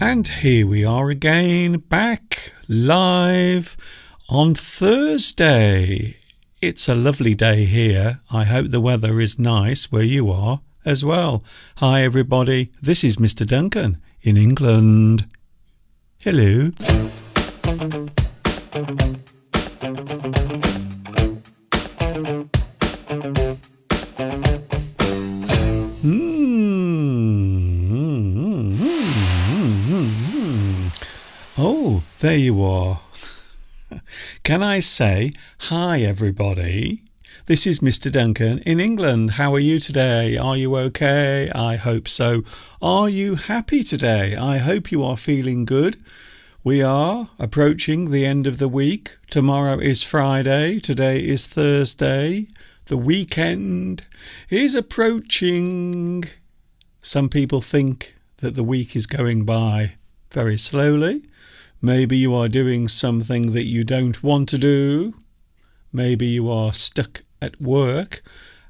And here we are again, back live on Thursday. It's a lovely day here. I hope the weather is nice where you are as well. Hi everybody, this is Mr. Duncan in England. Hello. Oh, there you are. Can I say hi everybody? This is Mr. Duncan in England. How are you today? Are you okay? I hope so. Are you happy today? I hope you are feeling good. We are approaching the end of the week. Tomorrow is Friday. Today is Thursday. The weekend is approaching. Some people think that the week is going by very slowly. Maybe you are doing something that you don't want to do. Maybe you are stuck at work.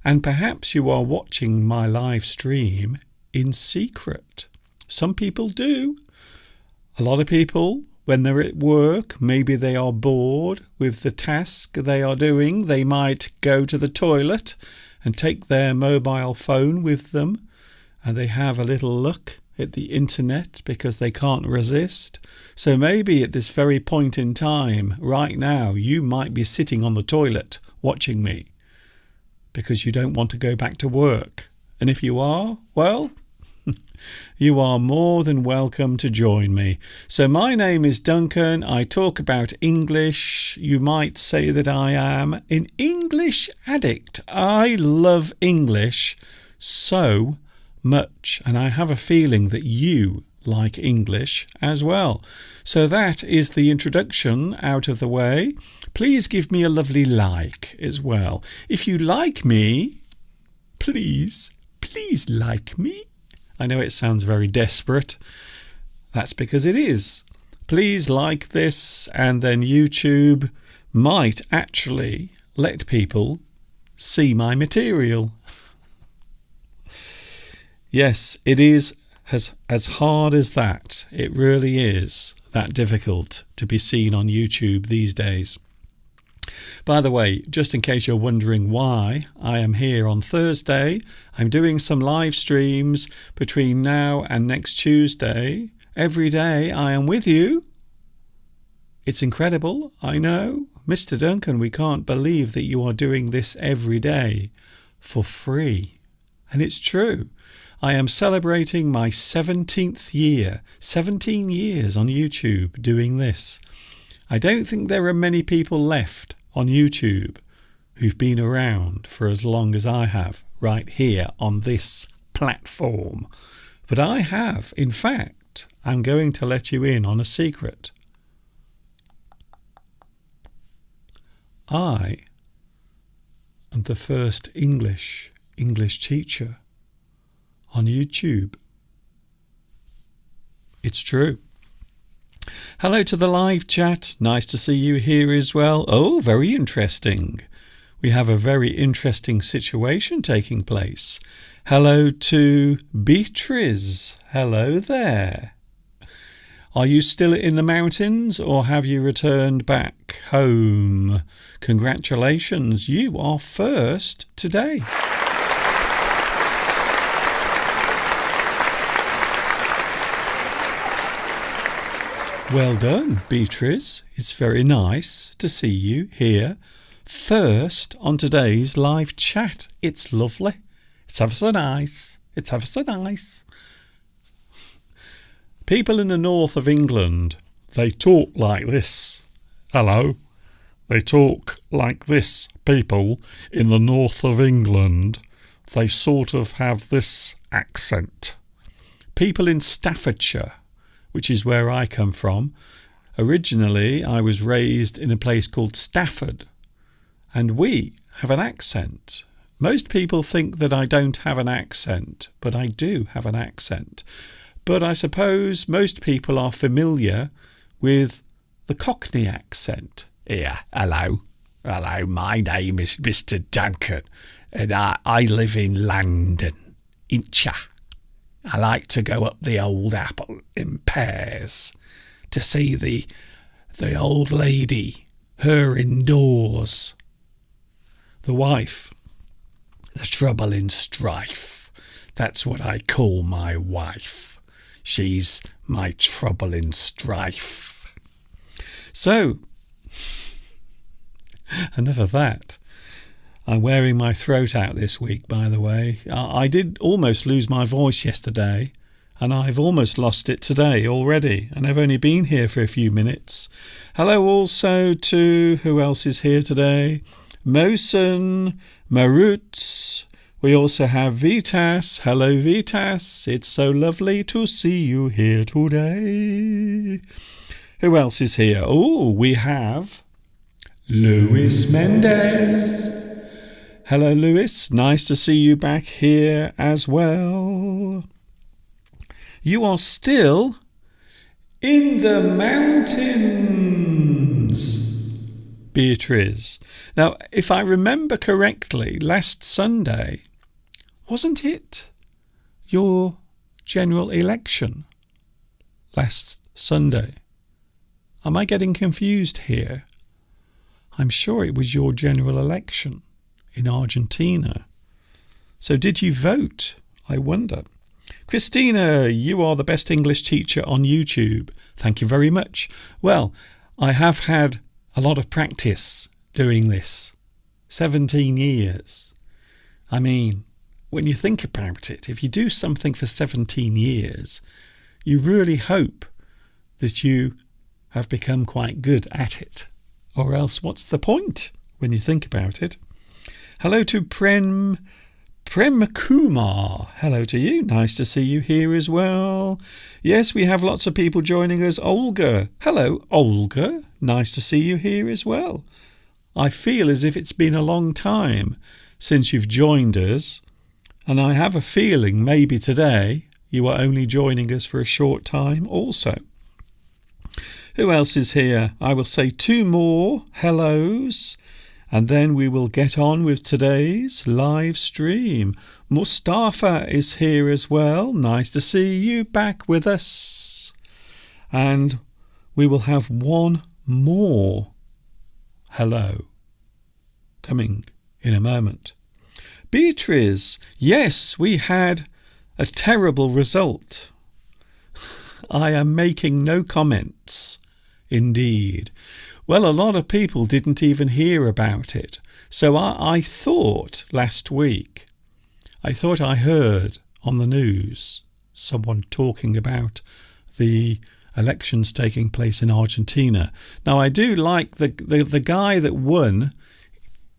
And perhaps you are watching my live stream in secret. Some people do. A lot of people, when they're at work, maybe they are bored with the task they are doing. They might go to the toilet and take their mobile phone with them. And they have a little look at the internet because they can't resist. So maybe at this very point in time, right now, you might be sitting on the toilet watching me because you don't want to go back to work. And if you are, well, you are more than welcome to join me. So my name is Duncan. I talk about English. You might say that I am an English addict. I love English so much, and I have a feeling that you like English as well. So that is the introduction out of the way. Please give me a lovely like as well. If you like me, please like me. I know it sounds very desperate. That's because it is. Please like this, and then YouTube might actually let people see my material. Yes, it is as hard as that. It really is that difficult to be seen on YouTube these days. By the way, just in case you're wondering why I am here on Thursday, I'm doing some live streams between now and next Tuesday. Every day I am with you. It's incredible, I know. Mr. Duncan, we can't believe that you are doing this every day for free. And it's true. I am celebrating my 17th year, 17 years on YouTube doing this. I don't think there are many people left on YouTube who've been around for as long as I have right here on this platform. But I have. In fact, I'm going to let you in on a secret. I am the first English teacher on YouTube. It's true. Hello to the live chat. Nice to see you here as well. Oh, very interesting. We have a very interesting situation taking place. Hello to Beatrice. Hello there. Are you still in the mountains or have you returned back home? Congratulations, you are first today. Well done, Beatrice. It's very nice to see you here first on today's live chat. It's lovely. It's ever so nice. It's ever so nice. People in the north of England, they talk like this. Hello. They talk like this, people in the north of England. They sort of have this accent. People in Staffordshire, which is where I come from. Originally, I was raised in a place called Stafford, and we have an accent. Most people think that I don't have an accent, but I do have an accent. But I suppose most people are familiar with the Cockney accent. Yeah, hello, my name is Mr. Duncan, and I live in London, Incha. I like to go up the old apple in pairs to see the old lady, her indoors. The wife, the trouble in strife. That's what I call my wife. She's my trouble in strife. So, enough of that. I'm wearing my throat out this week, by the way. I did almost lose my voice yesterday, and I've almost lost it today already, and I've only been here for a few minutes. Hello also to, who else is here today? Mosen, Maruts. We also have Vitas. Hello, Vitas. It's so lovely to see you here today. Who else is here? Oh, we have Luis Mendez. Hello, Luis. Nice to see you back here as well. You are still in the mountains, Beatrice. Now, if I remember correctly, last Sunday, wasn't it your general election? Last Sunday. Am I getting confused here? I'm sure it was your general election in Argentina. So did you vote? I wonder. Christina, you are the best English teacher on YouTube. Thank you very much. Well, I have had a lot of practice doing this. 17 years. I mean, when you think about it, if you do something for 17 years, you really hope that you have become quite good at it. Or else what's the point when you think about it? Hello to Prem Kumar. Hello to you. Nice to see you here as well. Yes, we have lots of people joining us. Olga. Hello, Olga. Nice to see you here as well. I feel as if it's been a long time since you've joined us, and I have a feeling maybe today you are only joining us for a short time also. Who else is here? I will say 2 more hellos, and then we will get on with today's live stream. Mustafa is here as well. Nice to see you back with us. And we will have 1 more hello coming in a moment. Beatrice, yes, we had a terrible result. I am making no comments, indeed. Well, a lot of people didn't even hear about it. So I thought last week, I heard on the news someone talking about the elections taking place in Argentina. Now, I do like the guy that won.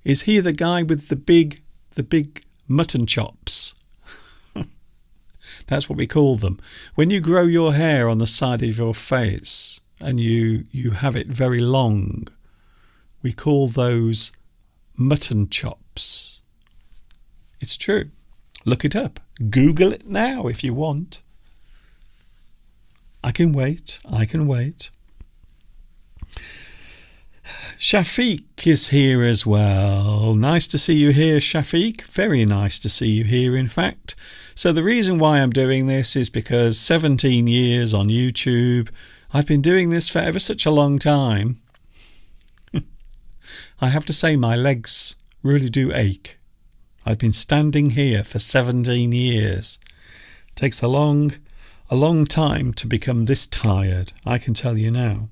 Is he the guy with the big mutton chops? That's what we call them. When you grow your hair on the side of your face and you have it very long, we call those mutton chops. It's true. Look it up. Google it now if you want. I can wait. Shafiq is here as well. Nice to see you here, Shafiq. Very nice to see you here, in fact. So the reason why I'm doing this is because 17 years on YouTube. I've been doing this for ever such a long time. I have to say my legs really do ache. I've been standing here for 17 years. It takes a long time to become this tired, I can tell you now.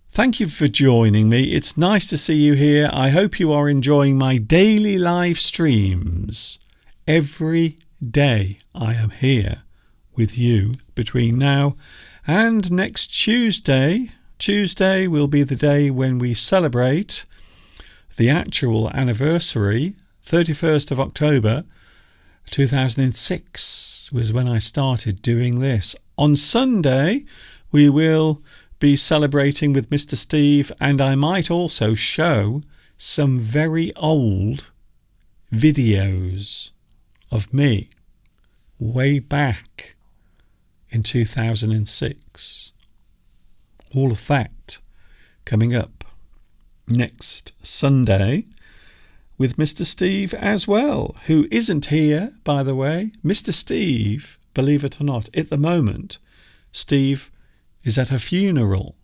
Thank you for joining me. It's nice to see you here. I hope you are enjoying my daily live streams. Every day I am here with you between now and next Tuesday. Tuesday will be the day when we celebrate the actual anniversary. 31st of October 2006 was when I started doing this. On Sunday we will be celebrating with Mr. Steve, and I might also show some very old videos of me way back in 2006. All of that coming up next Sunday with Mr. Steve as well, who isn't here, by the way. Mr. Steve, believe it or not, at the moment, Steve is at a funeral.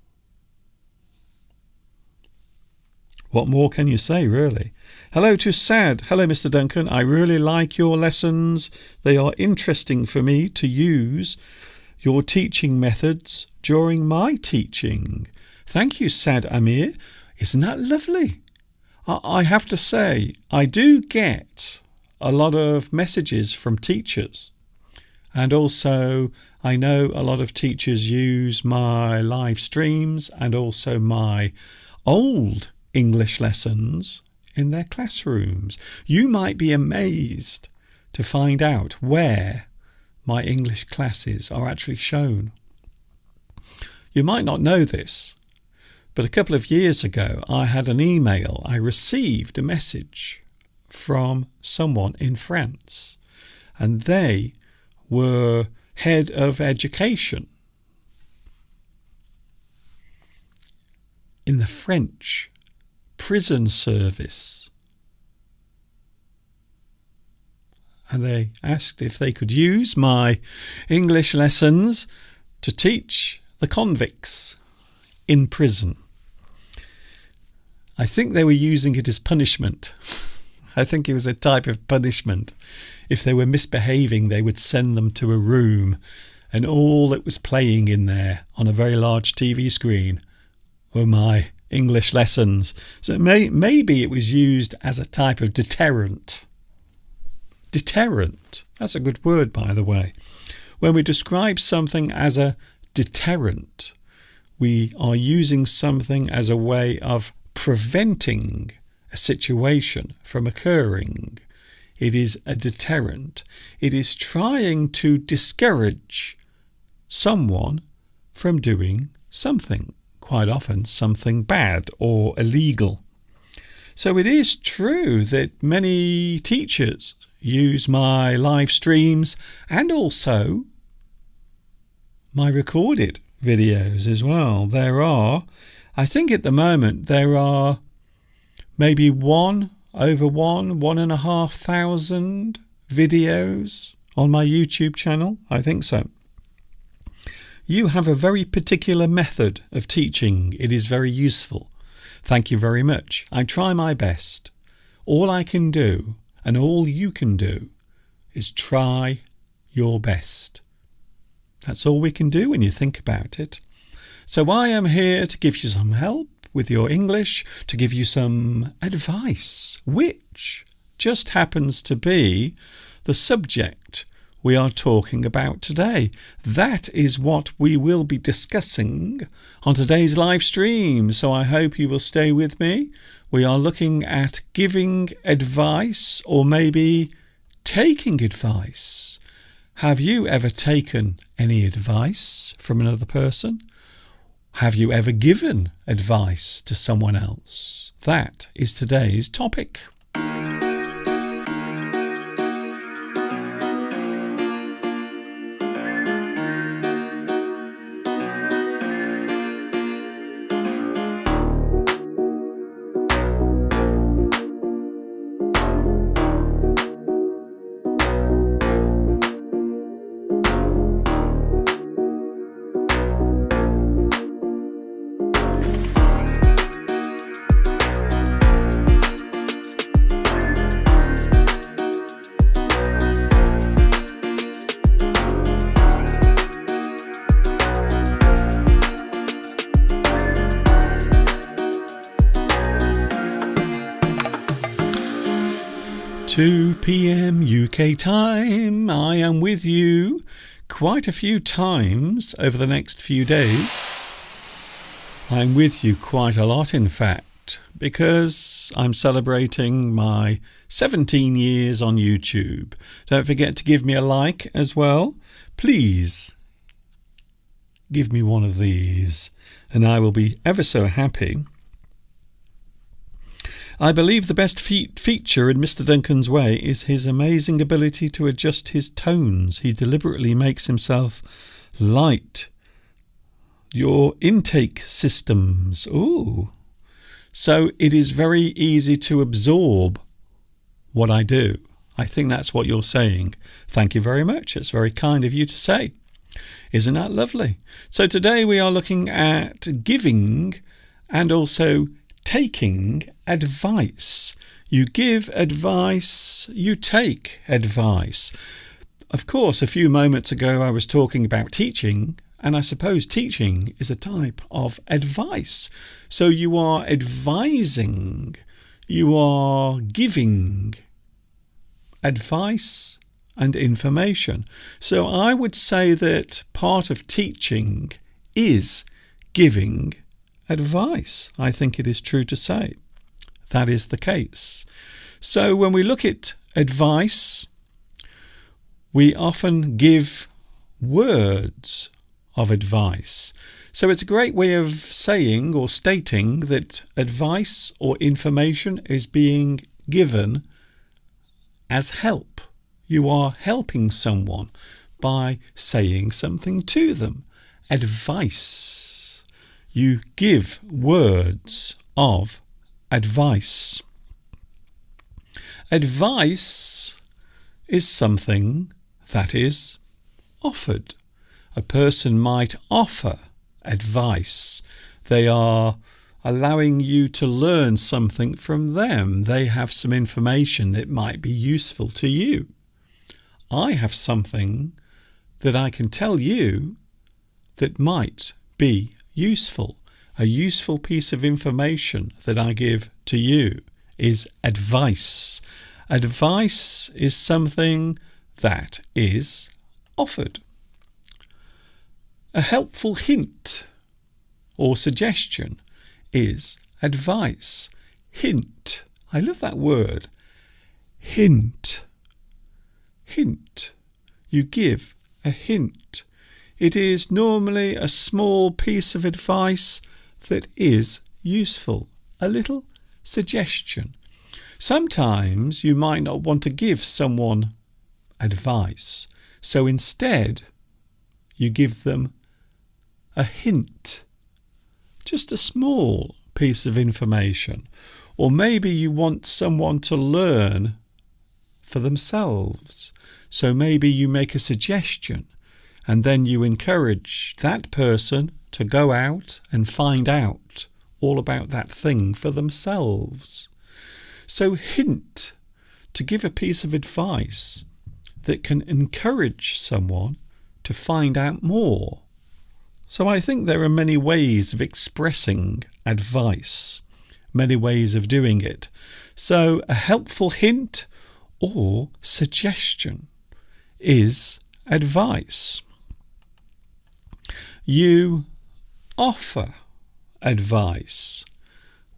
What more can you say, really? Hello to Sad. Hello, Mr. Duncan. I really like your lessons. They are interesting for me to use your teaching methods during my teaching. Thank you, Sad Amir. Isn't that lovely? I have to say, I do get a lot of messages from teachers. And also, I know a lot of teachers use my live streams and also my old English lessons in their classrooms. You might be amazed to find out where my English classes are actually shown. You might not know this, but a couple of years ago I had an email. I received a message from someone in France, and they were head of education in the French prison service. And they asked if they could use my English lessons to teach the convicts in prison. I think they were using it as punishment. I think it was a type of punishment. If they were misbehaving, they would send them to a room, and all that was playing in there on a very large TV screen were my English lessons. So maybe it was used as a type of deterrent. Deterrent. That's a good word, by the way. When we describe something as a deterrent, we are using something as a way of preventing a situation from occurring. It is a deterrent. It is trying to discourage someone from doing something, quite often something bad or illegal. So it is true that many teachers use my live streams and also my recorded videos as well. I think at the moment there are maybe 1,500 videos on my YouTube channel. I think so. You have a very particular method of teaching. It is very useful. Thank you very much. I try my best. All I can do, and all you can do, is try your best. That's all we can do when you think about it. So I am here to give you some help with your English, to give you some advice, which just happens to be the subject we are talking about today. That is what we will be discussing on today's live stream, so I hope you will stay with me. We are looking at giving advice, or maybe taking advice. Have you ever taken any advice from another person? Have you ever given advice to someone else? That is today's topic. 2 p.m. UK time. I am with you quite a few times over the next few days. I'm with you quite a lot, in fact, because I'm celebrating my 17 years on YouTube. Don't forget to give me a like as well. Please give me one of these and I will be ever so happy. I believe the best feature in Mr. Duncan's way is his amazing ability to adjust his tones. He deliberately makes himself light. Your intake systems. Ooh. So it is very easy to absorb what I do. I think that's what you're saying. Thank you very much. It's very kind of you to say. Isn't that lovely? So today we are looking at giving and also taking advice. You give advice, you take advice. Of course, a few moments ago I was talking about teaching, and I suppose teaching is a type of advice. So you are advising, you are giving advice and information. So I would say that part of teaching is giving advice. I think it is true to say that is the case. So when we look at advice, we often give words of advice. So it's a great way of saying or stating that advice or information is being given as help. You are helping someone by saying something to them. Advice. You give words of advice. Advice is something that is offered. A person might offer advice. They are allowing you to learn something from them. They have some information that might be useful to you. I have something that I can tell you that might be useful. A useful piece of information that I give to you is advice. Advice is something that is offered. A helpful hint or suggestion is advice. Hint. I love that word. Hint. Hint. You give a hint. It is normally a small piece of advice that is useful. A little suggestion. Sometimes you might not want to give someone advice. So instead, you give them a hint. Just a small piece of information. Or maybe you want someone to learn for themselves. So maybe you make a suggestion and then you encourage that person to go out and find out all about that thing for themselves. So hint, to give a piece of advice that can encourage someone to find out more. So I think there are many ways of expressing advice, many ways of doing it. So a helpful hint or suggestion is advice. You offer advice.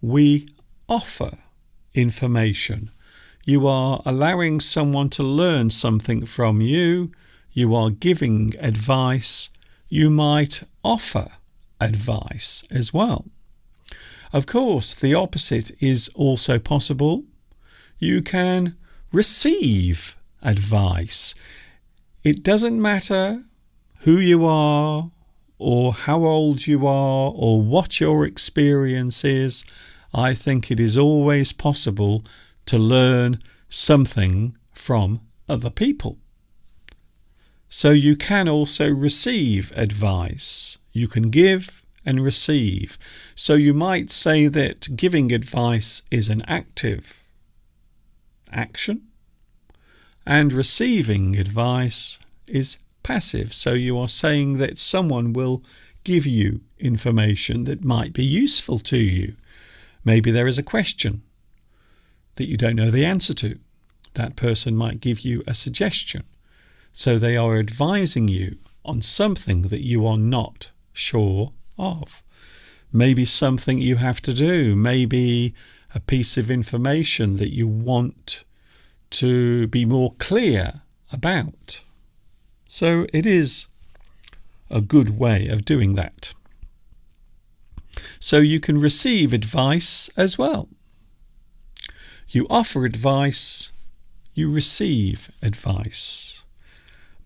We offer information. You are allowing someone to learn something from you. You are giving advice. You might offer advice as well. Of course, the opposite is also possible. You can receive advice. It doesn't matter who you are or how old you are or what your experience is. I think it is always possible to learn something from other people. So you can also receive advice. You can give and receive. So you might say that giving advice is an active action and receiving advice is passive. So you are saying that someone will give you information that might be useful to you. Maybe there is a question that you don't know the answer to. That person might give you a suggestion. So they are advising you on something that you are not sure of. Maybe something you have to do. Maybe a piece of information that you want to be more clear about. So it is a good way of doing that. So you can receive advice as well. You offer advice, you receive advice.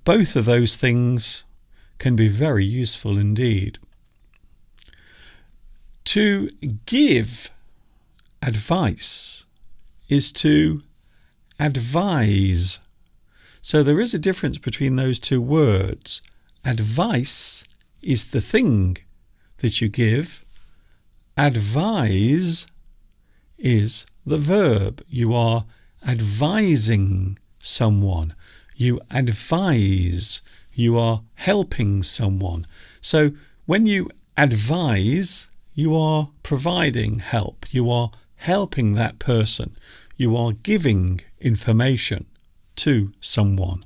Both of those things can be very useful indeed. To give advice is to advise. So there is a difference between those two words. Advice is the thing that you give. Advise is the verb. You are advising someone. You advise. You are helping someone. So when you advise, you are providing help. You are helping that person. You are giving information to someone.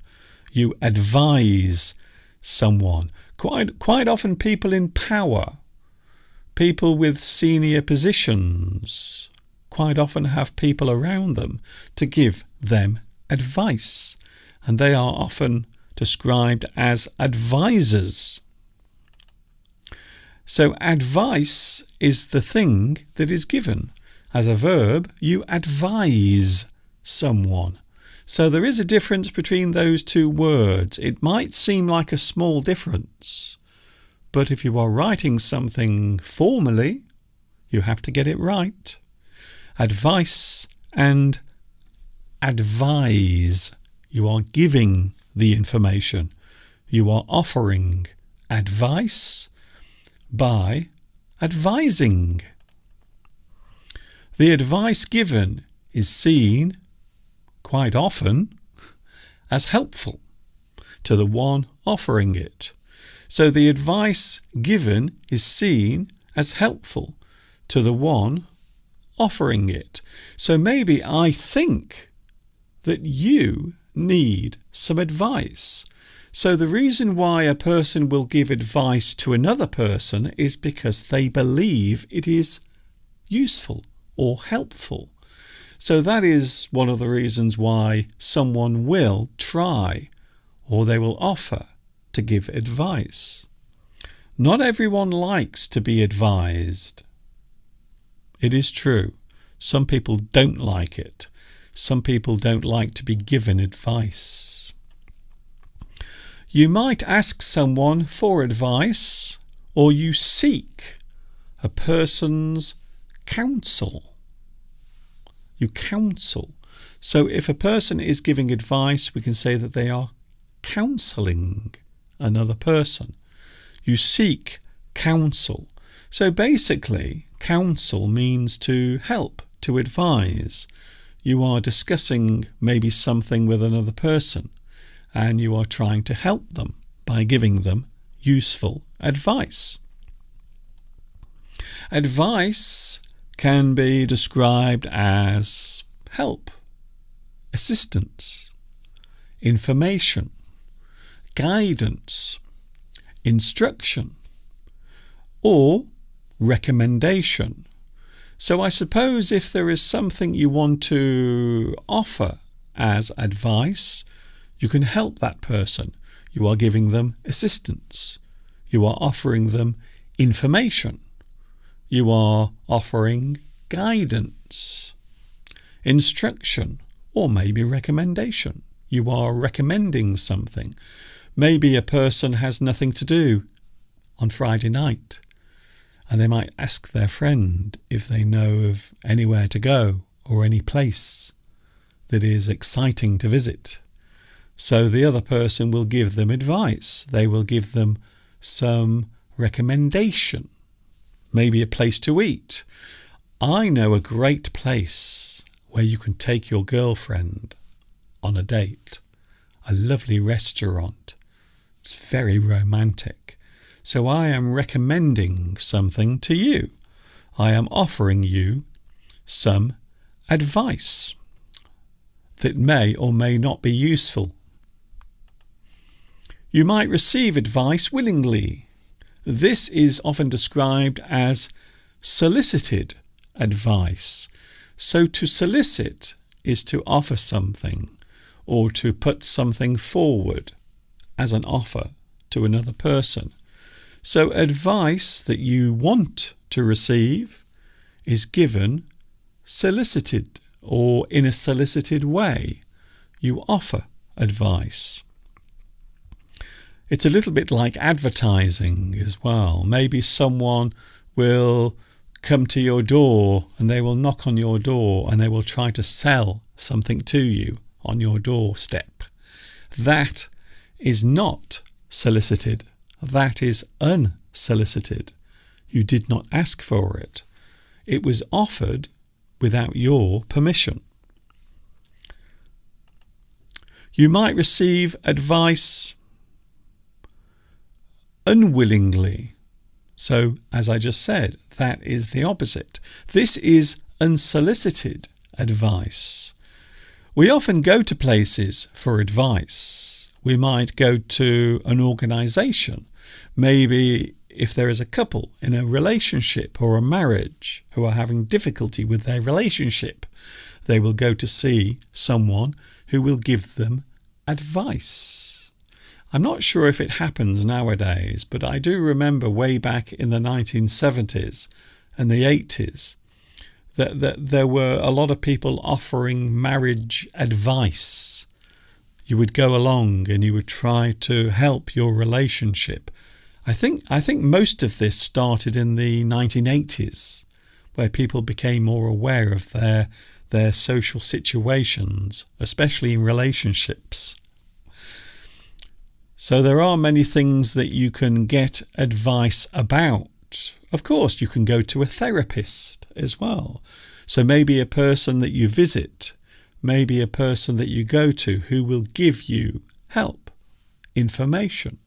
You advise someone. Quite often people in power, people with senior positions, quite often have people around them to give them advice, and they are often described as advisors. So advice is the thing that is given. As a verb, you advise someone. So there is a difference between those two words. It might seem like a small difference, but if you are writing something formally, you have to get it right. Advice and advise. You are giving the information. You are offering advice by advising. The advice given is seen quite often as helpful to the one offering it. So the advice given is seen as helpful to the one offering it. So maybe I think that you need some advice. So the reason why a person will give advice to another person is because they believe it is useful or helpful. So that is one of the reasons why someone will try or they will offer to give advice. Not everyone likes to be advised. It is true. Some people don't like it. Some people don't like to be given advice. You might ask someone for advice, or you seek a person's counsel. You counsel. So if a person is giving advice, we can say that they are counselling another person. You seek counsel. So basically, counsel means to help, to advise. You are discussing maybe something with another person, and you are trying to help them by giving them useful advice. Advice can be described as help, assistance, information, guidance, instruction, or recommendation. So I suppose if there is something you want to offer as advice, you can help that person. You are giving them assistance. You are offering them information. You are offering guidance, instruction, or maybe recommendation. You are recommending something. Maybe a person has nothing to do on Friday night, and they might ask their friend if they know of anywhere to go or any place that is exciting to visit. So the other person will give them advice. They will give them some recommendation, maybe a place to eat. I know a great place where you can take your girlfriend on a date, a lovely restaurant. It's very romantic. So I am recommending something to you. I am offering you some advice that may or may not be useful. You might receive advice willingly. This is often described as solicited advice. So to solicit is to offer something or to put something forward as an offer to another person. So advice that you want to receive is given solicited or in a solicited way. You offer advice. It's a little bit like advertising as well. Maybe someone will come to your door and they will knock on your door and they will try to sell something to you on your doorstep. That is not solicited. That is unsolicited. You did not ask for it. It was offered without your permission. You might receive advice unwillingly. So, as I just said, that is the opposite. This is unsolicited advice. We often go to places for advice. We might go to an organisation. Maybe if there is a couple in a relationship or a marriage who are having difficulty with their relationship, they will go to see someone who will give them advice. I'm not sure if it happens nowadays, but I do remember way back in the 1970s and the 80s that there were a lot of people offering marriage advice. You would go along and you would try to help your relationship. I think most of this started in the 1980s, where people became more aware of their social situations, especially in relationships. So there are many things that you can get advice about. Of course, you can go to a therapist as well. So maybe a person that you visit, maybe a person that you go to who will give you help, information,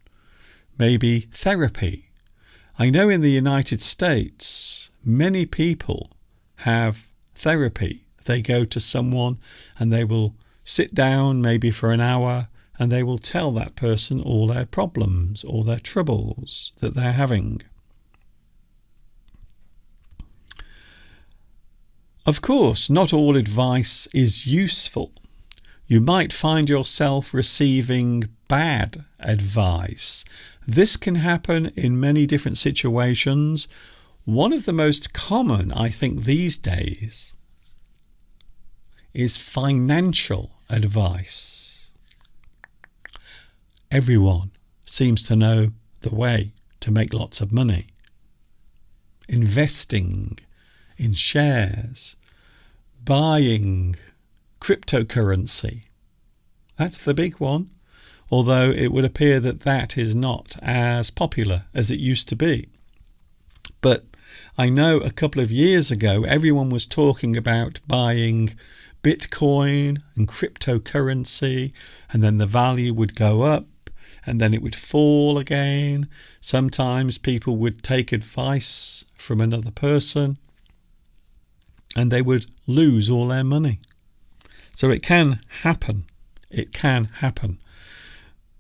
maybe therapy. I know in the United States, many people have therapy. They go to someone and they will sit down maybe for an hour and they will tell that person all their problems, all their troubles that they're having. Of course, not all advice is useful. You might find yourself receiving bad advice. This can happen in many different situations. One of the most common, I think, these days is financial advice. Everyone seems to know the way to make lots of money. Investing in shares, buying cryptocurrency. That's the big one, although it would appear that that is not as popular as it used to be. But I know a couple of years ago, everyone was talking about buying Bitcoin and cryptocurrency, and then the value would go up and then it would fall again. Sometimes people would take advice from another person and they would lose all their money. So it can happen. It can happen.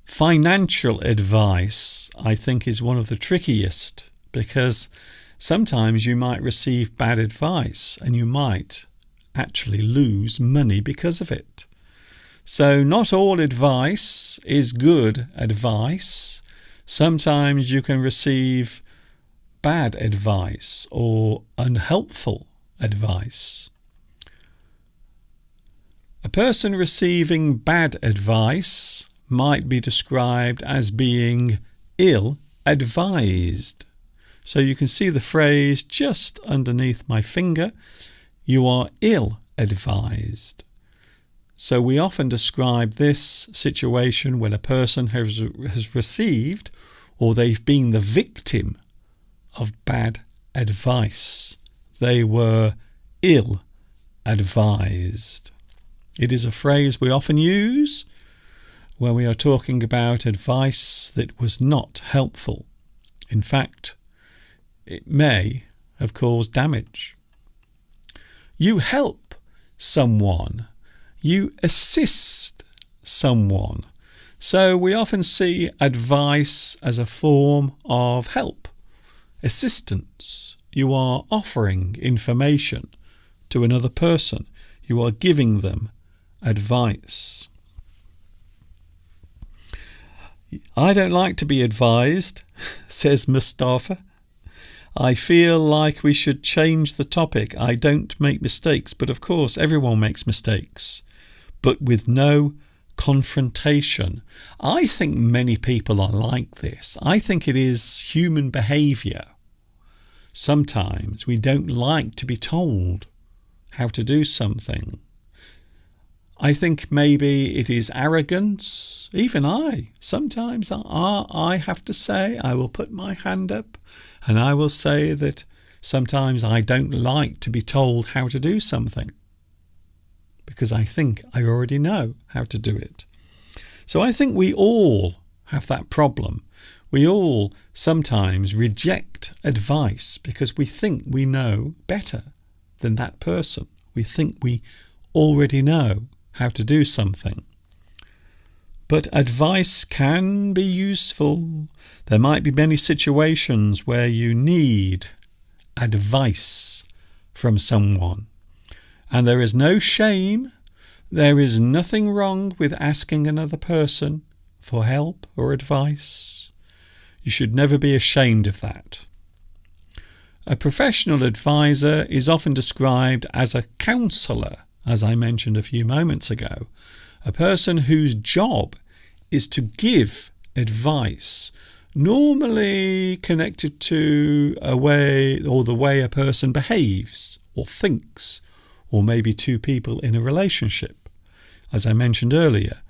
Financial advice, I think, is one of the trickiest, because sometimes you might receive bad advice and you might actually lose money because of it. So not all advice is good advice. Sometimes you can receive bad advice or unhelpful advice. A person receiving bad advice might be described as being ill-advised. So you can see the phrase just underneath my finger. You are ill-advised. So we often describe this situation when a person has received or they've been the victim of bad advice. They were ill-advised. It is a phrase we often use when we are talking about advice that was not helpful. In fact, it may have caused damage. You help someone. You assist someone. So we often see advice as a form of help, assistance. You are offering information to another person. You are giving them advice. I don't like to be advised, says Mustafa. I feel like we should change the topic. I don't make mistakes, but of course everyone makes mistakes, but with no confrontation. I think many people are like this. I think it is human behaviour. Sometimes we don't like to be told how to do something. I think maybe it is arrogance. Even sometimes I have to say, I will put my hand up and I will say that sometimes I don't like to be told how to do something because I think I already know how to do it. So I think we all have that problem. We all sometimes reject advice because we think we know better than that person. We think we already know how to do something. But advice can be useful. There might be many situations where you need advice from someone. And there is no shame. There is nothing wrong with asking another person for help or advice. You should never be ashamed of that. A professional advisor is often described as a counsellor, as I mentioned a few moments ago, a person whose job is to give advice, normally connected to a way or the way a person behaves or thinks, or maybe two people in a relationship. As I mentioned earlier,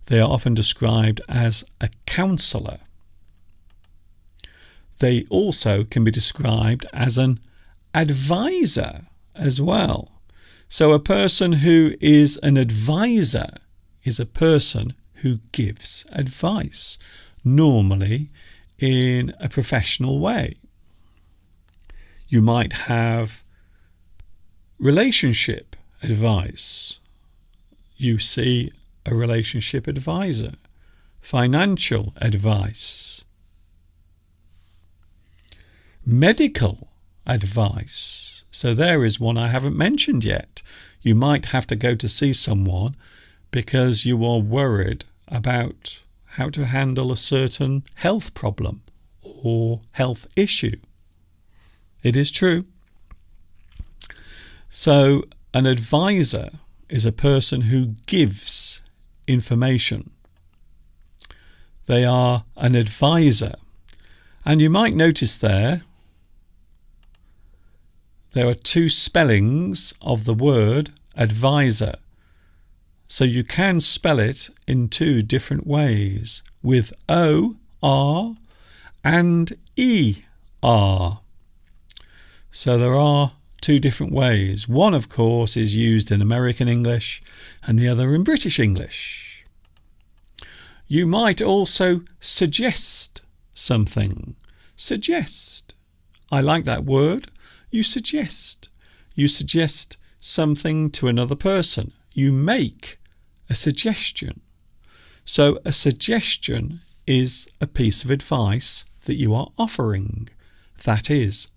they are often described as a counsellor. They also can be described as an advisor as well. So a person who is an advisor is a person who gives advice, normally in a professional way. You might have relationship advice. You see a relationship advisor. Financial advice. Medical advice. So there is one I haven't mentioned yet. You might have to go to see someone because you are worried about how to handle a certain health problem or health issue. It is true. So an advisor is a person who gives information. They are an advisor. And you might notice there are two spellings of the word advisor. So you can spell it in two different ways, with O-R and E-R. So there are two different ways. One, of course, is used in American English and the other in British English. You might also suggest something. Suggest. I like that word. You suggest. You suggest something to another person. You make a suggestion. So a suggestion is a piece of advice that you are offering. That is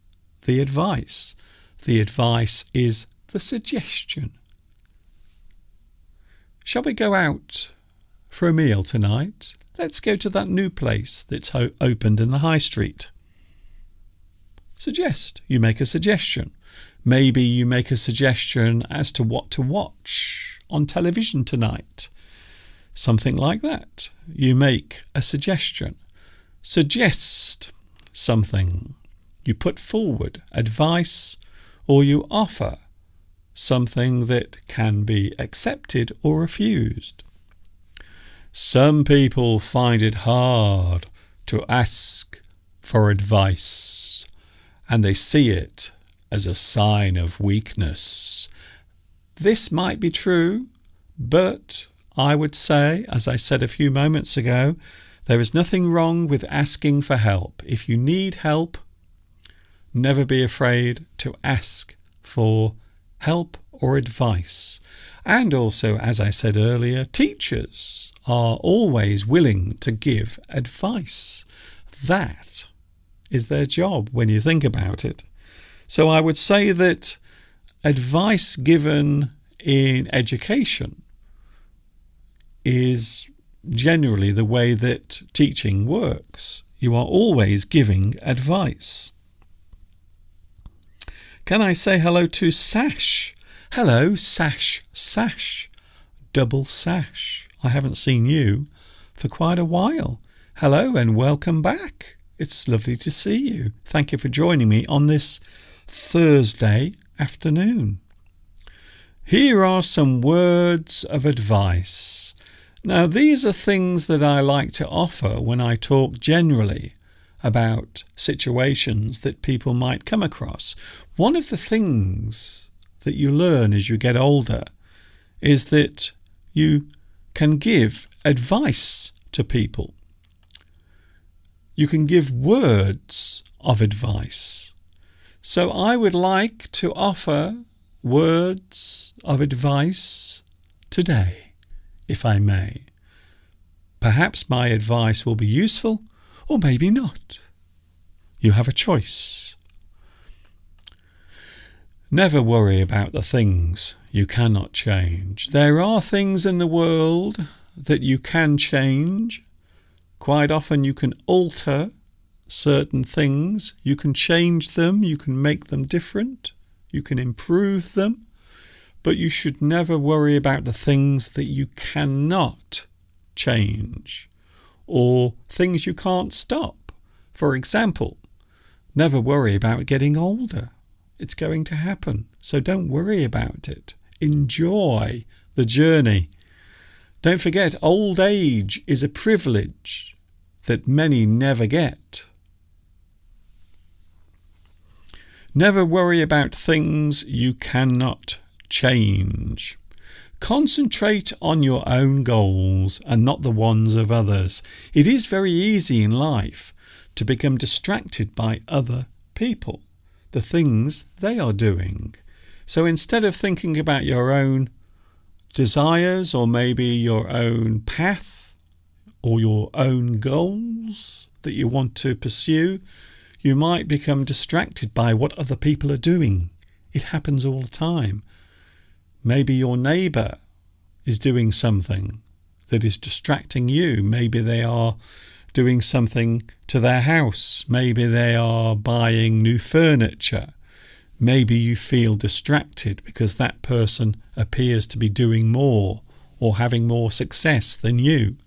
the advice. The advice is the suggestion. Shall we go out for a meal tonight? Let's go to that new place that's opened in the high street. Suggest. You make a suggestion. Maybe you make a suggestion as to what to watch on television tonight. Something like that. You make a suggestion. Suggest something. You put forward advice, or you offer something that can be accepted or refused. Some people find it hard to ask for advice, and they see it as a sign of weakness. This might be true, but I would say, as I said a few moments ago, there is nothing wrong with asking for help. If you need help, never be afraid to ask for help or advice. And also, as I said earlier, teachers are always willing to give advice. That is their job when you think about it. So I would say that advice given in education is generally the way that teaching works. You are always giving advice. Can I say hello to Sash? Hello, Sash, Sash, double Sash. I haven't seen you for quite a while. Hello and welcome back. It's lovely to see you. Thank you for joining me on this Thursday afternoon. Here are some words of advice. Now, these are things that I like to offer when I talk generally about situations that people might come across. One of the things that you learn as you get older is that you can give advice to people. You can give words of advice. So I would like to offer words of advice today, if I may. Perhaps my advice will be useful, or maybe not. You have a choice. Never worry about the things you cannot change. There are things in the world that you can change. Quite often you can alter certain things. You can change them. You can make them different. You can improve them. But you should never worry about the things that you cannot change or things you can't stop. For example, never worry about getting older. It's going to happen. So don't worry about it. Enjoy the journey. Don't forget, old age is a privilege that many never get. Never worry about things you cannot change. Concentrate on your own goals and not the ones of others. It is very easy in life to become distracted by other people, the things they are doing. So instead of thinking about your own desires or maybe your own path or your own goals that you want to pursue, you might become distracted by what other people are doing. It happens all the time. Maybe your neighbour is doing something that is distracting you. Maybe they are doing something to their house. Maybe they are buying new furniture. Maybe you feel distracted because that person appears to be doing more or having more success than you.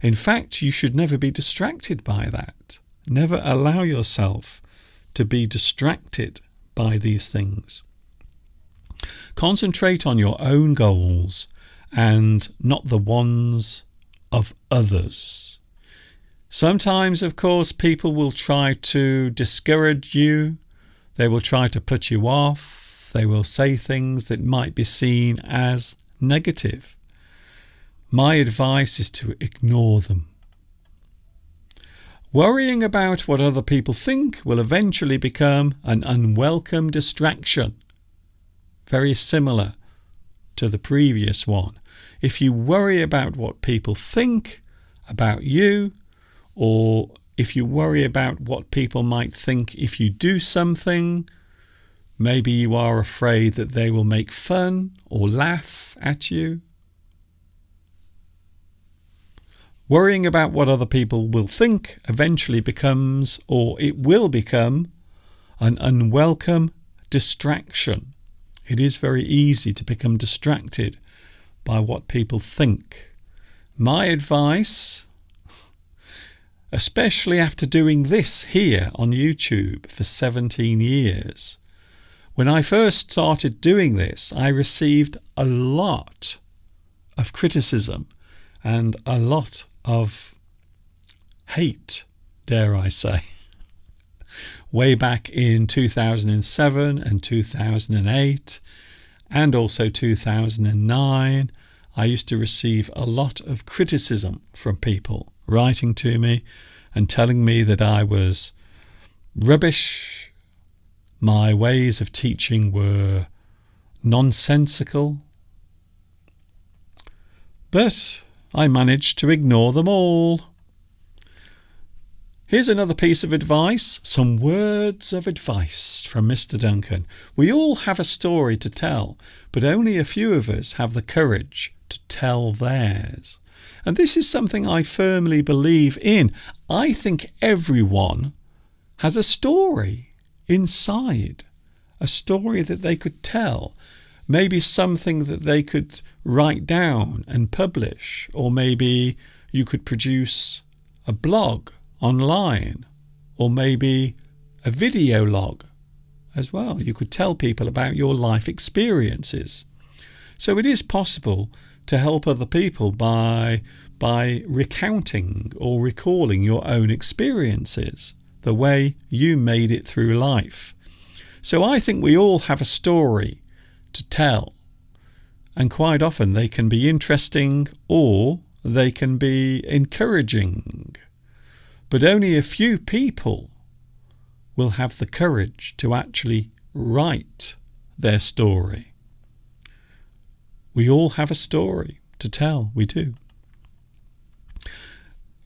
In fact, you should never be distracted by that. Never allow yourself to be distracted by these things. Concentrate on your own goals and not the ones of others. Sometimes, of course, people will try to discourage you. They will try to put you off. They will say things that might be seen as negative. My advice is to ignore them. Worrying about what other people think will eventually become an unwelcome distraction. Very similar to the previous one. If you worry about what people think about you, or if you worry about what people might think if you do something, maybe you are afraid that they will make fun or laugh at you. Worrying about what other people will think eventually becomes, or it will become, an unwelcome distraction. It is very easy to become distracted by what people think. My advice, especially after doing this here on YouTube for 17 years, when I first started doing this, I received a lot of criticism and a lot of hate, dare I say. Way back in 2007 and 2008 and also 2009, I used to receive a lot of criticism from people writing to me and telling me that I was rubbish. My ways of teaching were nonsensical. But I managed to ignore them all. Here's another piece of advice, some words of advice from Mr. Duncan. We all have a story to tell, but only a few of us have the courage to tell theirs. And this is something I firmly believe in. I think everyone has a story inside, a story that they could tell, maybe something that they could write down and publish, or maybe you could produce a blog online, or maybe a video log as well. You could tell people about your life experiences. So it is possible to help other people by recounting or recalling your own experiences, the way you made it through life. So I think we all have a story to tell, and quite often they can be interesting or they can be encouraging. But only a few people will have the courage to actually write their story. We all have a story to tell, we do.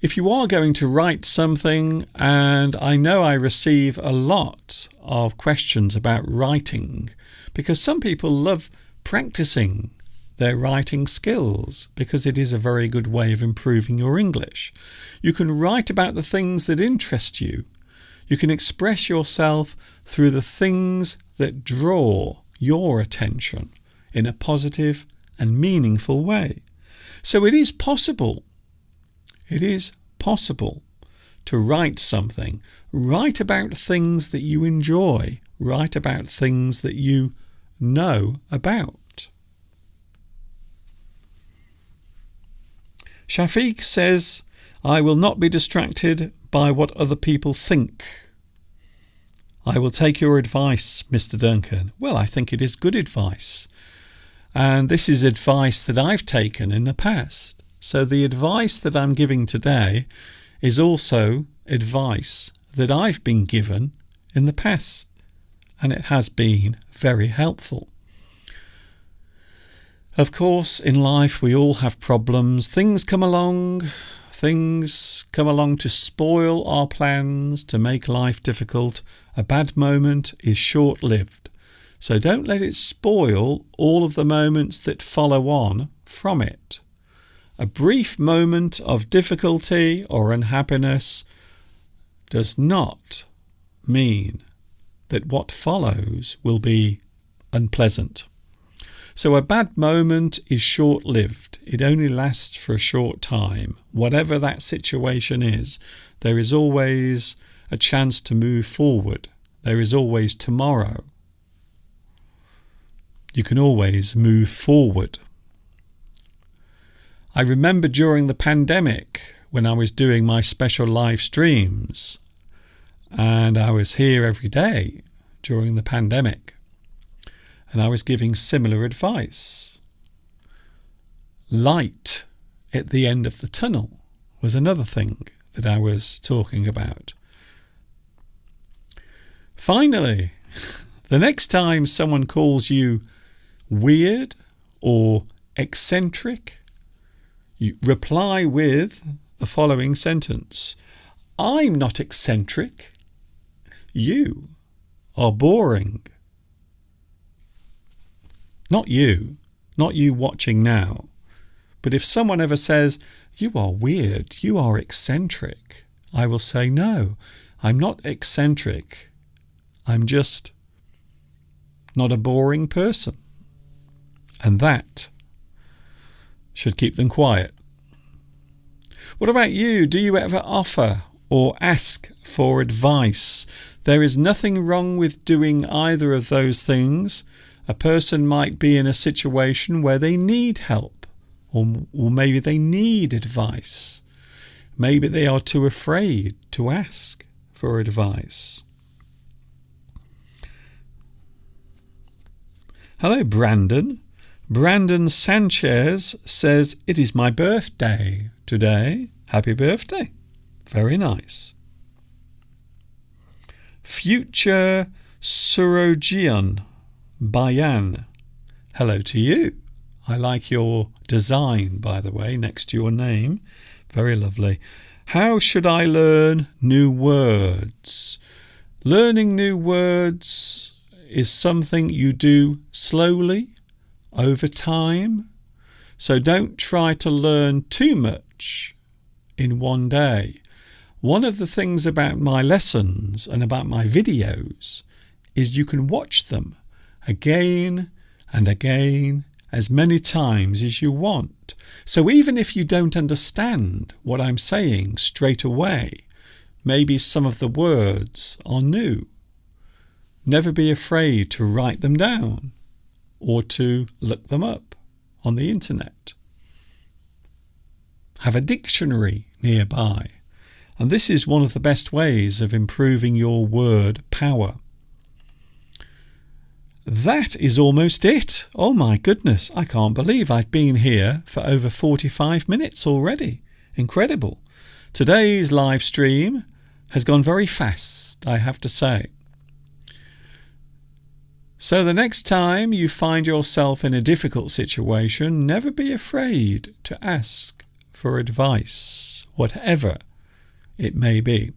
If you are going to write something, and I know I receive a lot of questions about writing, because some people love practicing their writing skills because it is a very good way of improving your English. You can write about the things that interest you. You can express yourself through the things that draw your attention in a positive and meaningful way. So it is possible to write something. Write about things that you enjoy. Write about things that you know about. Shafiq says, I will not be distracted by what other people think. I will take your advice, Mr. Duncan. Well, I think it is good advice. And this is advice that I've taken in the past. So the advice that I'm giving today is also advice that I've been given in the past. And it has been very helpful. Of course, in life we all have problems. Things come along to spoil our plans, to make life difficult. A bad moment is short-lived. So don't let it spoil all of the moments that follow on from it. A brief moment of difficulty or unhappiness does not mean that what follows will be unpleasant. So a bad moment is short-lived. It only lasts for a short time. Whatever that situation is, there is always a chance to move forward. There is always tomorrow. You can always move forward. I remember during the pandemic when I was doing my special live streams, and I was here every day during the pandemic, and I was giving similar advice. Light at the end of the tunnel was another thing that I was talking about. Finally, the next time someone calls you weird or eccentric, you reply with the following sentence. I'm not eccentric. You are boring. Not you watching now. But if someone ever says, you are weird, you are eccentric, I will say, no, I'm not eccentric. I'm just not a boring person. And that should keep them quiet. What about you? Do you ever offer or ask for advice? There is nothing wrong with doing either of those things. A person might be in a situation where they need help, or maybe they need advice. Maybe they are too afraid to ask for advice. Hello, Brandon. Brandon Sanchez says, it is my birthday today. Happy birthday. Very nice. Future Surojian Bayan. Hello to you. I like your design, by the way, next to your name. Very lovely. How should I learn new words? Learning new words is something you do slowly over time. So don't try to learn too much in one day. One of the things about my lessons and about my videos is you can watch them again and again, as many times as you want. So even if you don't understand what I'm saying straight away, maybe some of the words are new. Never be afraid to write them down or to look them up. on the internet. Have a dictionary nearby. And this is one of the best ways of improving your word power. That is almost it. Oh my goodness, I can't believe I've been here for over 45 minutes already. Incredible. Today's live stream has gone very fast, I have to say. So the next time you find yourself in a difficult situation, never be afraid to ask for advice, whatever it may be.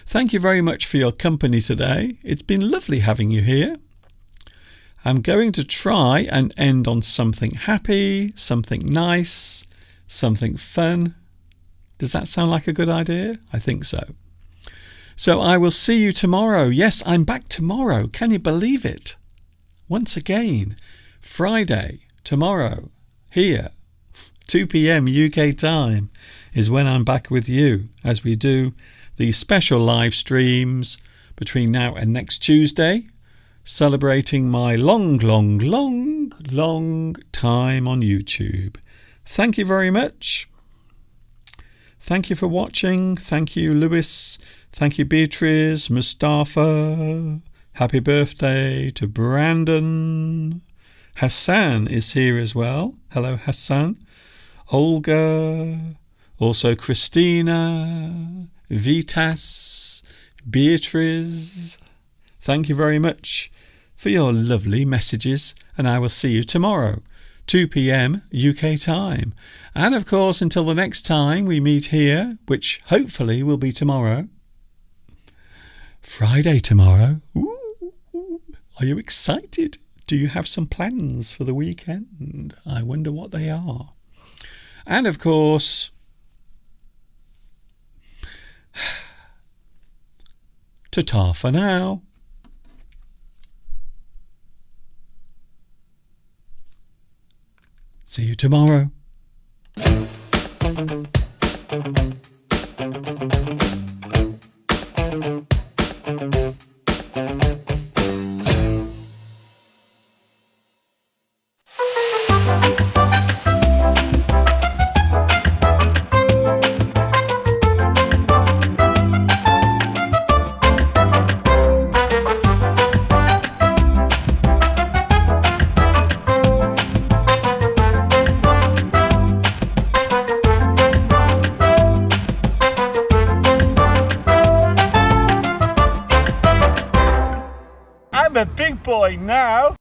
Thank you very much for your company today. It's been lovely having you here. I'm going to try and end on something happy, something nice, something fun. Does that sound like a good idea? I think so. So I will see you tomorrow. Yes, I'm back tomorrow. Can you believe it? Once again, Friday, tomorrow, here, 2 p.m. UK time is when I'm back with you as we do these special live streams between now and next Tuesday, celebrating my long time on YouTube. Thank you very much. Thank you for watching. Thank you, Lewis. Thank you, Beatrice, Mustafa. Happy birthday to Brandon. Hassan is here as well. Hello, Hassan. Olga. Also Christina. Vitas. Beatrice. Thank you very much for your lovely messages, and I will see you tomorrow, 2 p.m. UK time. And of course, until the next time we meet here, which hopefully will be tomorrow, Friday tomorrow. Ooh, are you excited? Do you have some plans for the weekend? I wonder what they are. And of course, ta-ta for now. See you tomorrow. I'm a big boy now.